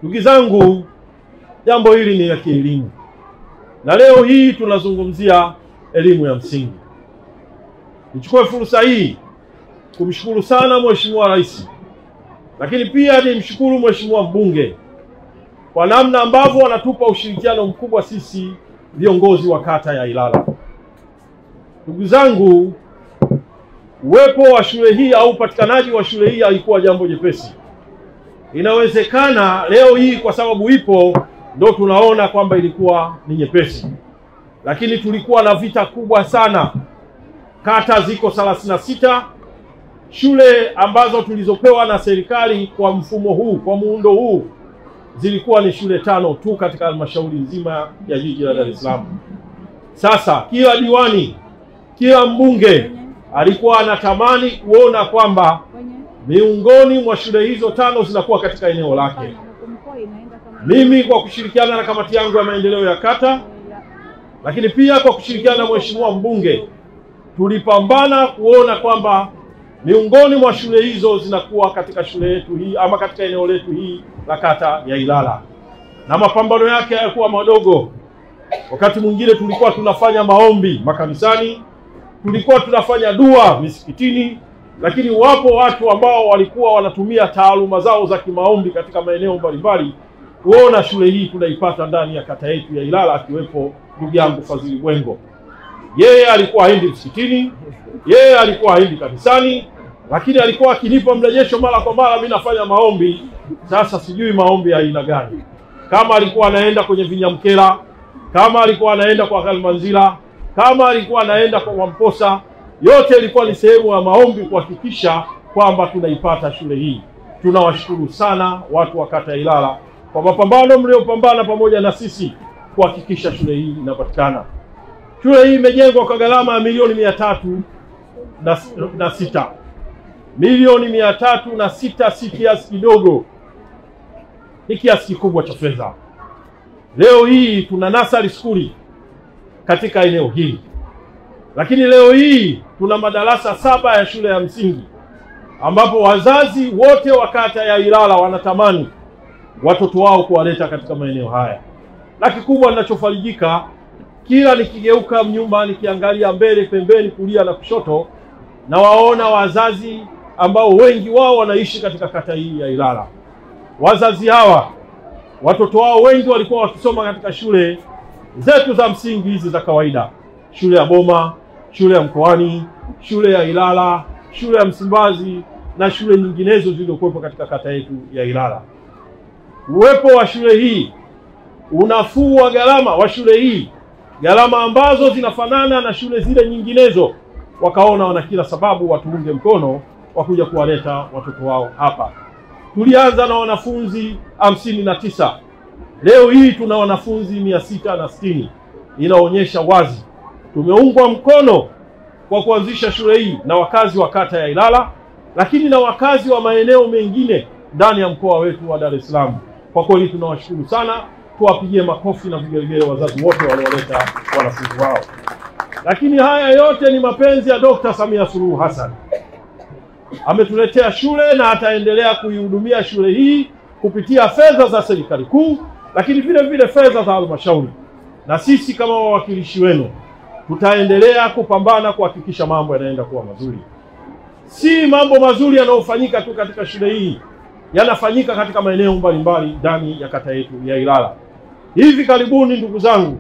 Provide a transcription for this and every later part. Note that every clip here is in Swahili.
Ndugu zangu, jambo hili ni la kielimu, na leo hii tunazungumzia elimu ya msingi. Nichukue fursa hii kumshukuru sana Mheshimiwa Rais, lakini pia nimshukuru Mheshimiwa Mbunge kwa namna ambavyo wanatupa ushirikiano mkubwa sisi viongozi wa kata ya Ilala. Ndugu zangu, uwepo wa shule hii au upatikanaji wa shule hii haikuwa jambo jepesi. Inawezekana leo hii kwa sababu ipo ndio tunaona kwamba ilikuwa ni nyepesi, lakini tulikuwa na vita kubwa sana. Kata ziko 36, shule ambazo tulizopewa na serikali kwa mfumo huu, kwa muundo huu, zilikuwa ni shule 5 tu katika halmashauri nzima ya jiji la Dar es Salaam. Sasa kila diwani, kila mbunge alikuwa anatamani kuona kwamba miongoni mwa shule hizo 5 zinakuwa katika eneo lake. Mimi kwa kushirikiana na kamati yangu ya maendeleo ya kata, lakini pia kwa kushirikiana na Mheshimiwa Mbunge, tulipambana kuona kwamba miongoni mwa shule hizo zinakuwa katika shule yetu hii ama katika eneo letu hii la kata ya Ilala. Na mapambano yake hayakuwa madogo. Wakati mwingine tulikuwa tunafanya maombi makanisani, tulikuwa tunafanya dua misikitini, lakini wapo watu ambao walikuwa wanatumia taaluma zao za kimaombi katika maeneo mbalimbali kuona shule hii tunaipata ndani ya kata yetu ya Ilala, akiwepo ndugu yangu Fadhili Bwengo. Yeye alikuwa haendi msikitini, yeye alikuwa haendi kanisani, lakini alikuwa akinipa mrejesho mara kwa mara, mimi nafanya maombi. Sasa sijui maombi ya aina gani. Kama alikuwa anaenda kwenye Vinyamkela, kama alikuwa anaenda kwa Kalmanzila, kama alikuwa anaenda kwa Wamposa, yote ilikuwa ni sehemu ya maombi kuhakikisha kwamba tunaipata shule hii. Tunawashukuru sana watu wa kata ya Ilala kwa mapambano mliopambana pamoja na sisi kuhakikisha shule hii inapatikana. Shule hii imejengwa kwa gharama ya milioni 306. Milioni 306 si kiasi kidogo, ni kiasi kikubwa cha fedha. Leo hii tuna nursery school katika eneo hili, lakini leo hii tuna madarasa 7 ya shule ya msingi, ambapo wazazi wote wa kata ya Ilala wanatamani watoto wao kuwaleta katika maeneo haya. Na kikubwa ninachofarijika, kila nikigeuka nyuma, nikiangalia mbele, pembeni, kulia na kushoto, na waona wazazi ambao wengi wao wanaishi katika kata hii ya Ilala. Wazazi hawa watoto wao wengi walikuwa wakisoma katika shule zetu za msingi hizi za kawaida, shule ya Boma, shule ya Mkoani, shule ya Ilala, shule ya Msimbazi na shule nyinginezo zilizokuwepo katika kata yetu ya Ilala. Uwepo wa shule hii, unafuu wa gharama wa shule hii, gharama ambazo zinafanana na shule zile nyinginezo, wakaona wana kila sababu watuunge mkono wa kuja kuwaleta watoto wao hapa. Tulianza na wanafunzi 59. Leo hii tuna wanafunzi 660. Inaonyesha wazi tumeungwa mkono kwa kuanzisha shule hii na wakazi wa kata ya Ilala, lakini na wakazi wa maeneo mengine ndani ya mkoa wetu wa Dar es Salaam. Kwa kweli tunawashukuru sana, tuwapigie makofi na vigelegele wazazi wote walioleta wanafunzi wao. Lakini haya yote ni mapenzi ya Dr. Samia Suluhu Hassan. Ametuletea shule na ataendelea kuihudumia shule hii kupitia fedha za serikali kuu, lakini vile vile fedha za halmashauri. Na sisi kama wawakilishi wenu tutaendelea kupambana kuhakikisha mambo yanaenda kuwa mazuri. Si mambo mazuri yanayofanyika tu katika shule hii, yanafanyika katika maeneo mbalimbali ndani ya kata yetu ya Ilala. Hivi karibuni, ndugu zangu,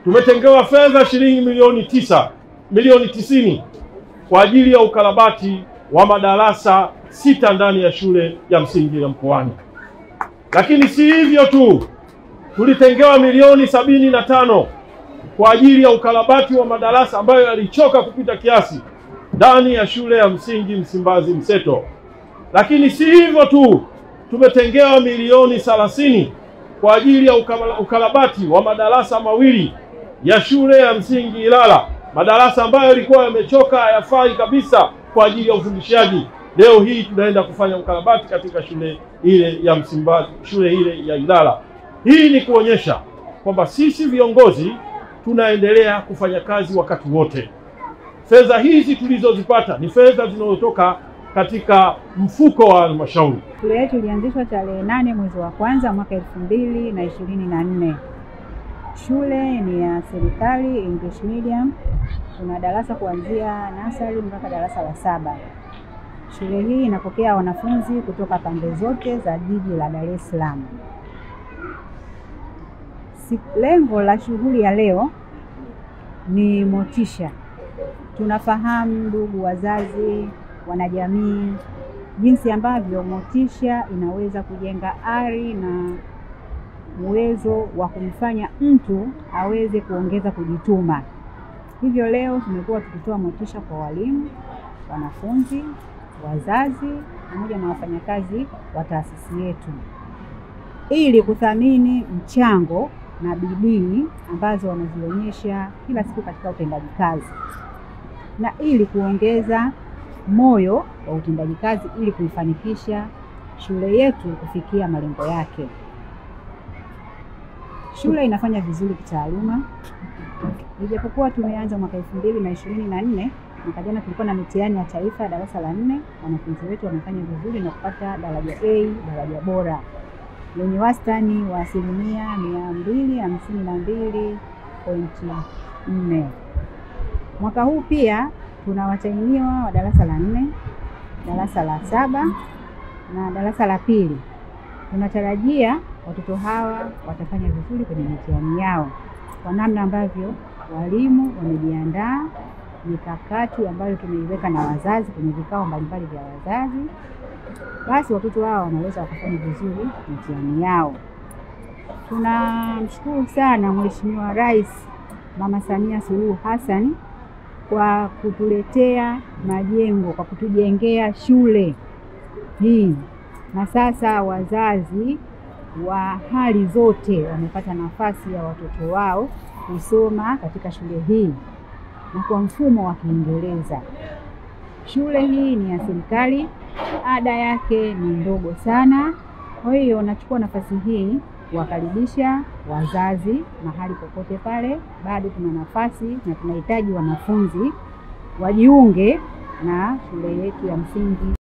tumetengewa fedha shilingi milioni 90 kwa ajili ya ukarabati wa madarasa 6 ndani ya shule ya msingi ya Mkoani. Lakini si hivyo tu, tulitengewa milioni 75 kwa ajili ya ukarabati wa madarasa ambayo yalichoka kupita kiasi ndani ya shule ya msingi Msimbazi Mseto. Lakini si hivyo tu, tumetengewa milioni 30 kwa ajili ya ukarabati wa madarasa 2 ya shule ya msingi Ilala, madarasa ambayo yalikuwa yamechoka, hayafai kabisa kwa ajili ya ufundishaji. Leo hii tunaenda kufanya ukarabati katika shule ile ya Msimbazi, shule ile ya Ilala. Hii ni kuonyesha kwamba sisi viongozi tunaendelea kufanya kazi wakati wote. Fedha hizi tulizozipata ni fedha zinazotoka katika mfuko wa halmashauri. Shule yetu ilianzishwa tarehe 8 mwezi wa kwanza mwaka 2024. Shule ni ya serikali, English medium. Tuna darasa kuanzia nursery mpaka darasa la 7. Shule hii inapokea wanafunzi kutoka pande zote za jiji la Dar es Salaam. Lengo la shughuli ya leo ni motisha. Tunafahamu ndugu wazazi, wanajamii, jinsi ambavyo motisha inaweza kujenga ari na uwezo wa kumfanya mtu aweze kuongeza kujituma. Hivyo leo tumekuwa tukitoa motisha kwa walimu, wanafunzi, wazazi pamoja na wafanyakazi wa taasisi yetu, ili kuthamini mchango na bidii ambazo wanazionyesha kila siku katika utendaji kazi, na ili kuongeza moyo wa utendaji kazi ili kuifanikisha shule yetu kufikia malengo yake. Shule inafanya vizuri kitaaluma. Ijapokuwa tumeanza mwaka 2024, mwaka jana tulikuwa na mitihani ya taifa darasa la 4, wanafunzi wetu wamefanya vizuri na kupata daraja A, daraja bora, yenye wastani wa 252.4. Mwaka huu pia tuna watahiniwa wa darasa la 4, darasa la 7 na darasa la 2. Tunatarajia watoto hawa watafanya vizuri kwenye mitihani yao kwa namna ambavyo walimu wamejiandaa, mikakati ambayo tumeiweka na wazazi kwenye vikao mbalimbali vya wazazi. Basi watoto hao wanaweza wakafanya vizuri mitihani yao. Tunamshukuru sana Mheshimiwa Rais Mama Samia Suluhu Hassan kwa kutuletea majengo, kwa kutujengea shule hii, na sasa wazazi wa hali zote wamepata nafasi ya watoto wao kusoma katika shule hii na kwa mfumo wa Kiingereza. Shule hii ni ya serikali, ada yake ni ndogo sana. Kwa hiyo nachukua nafasi hii kuwakaribisha wazazi mahali popote pale. Bado tuna nafasi na tunahitaji wanafunzi wajiunge na shule yetu ya msingi.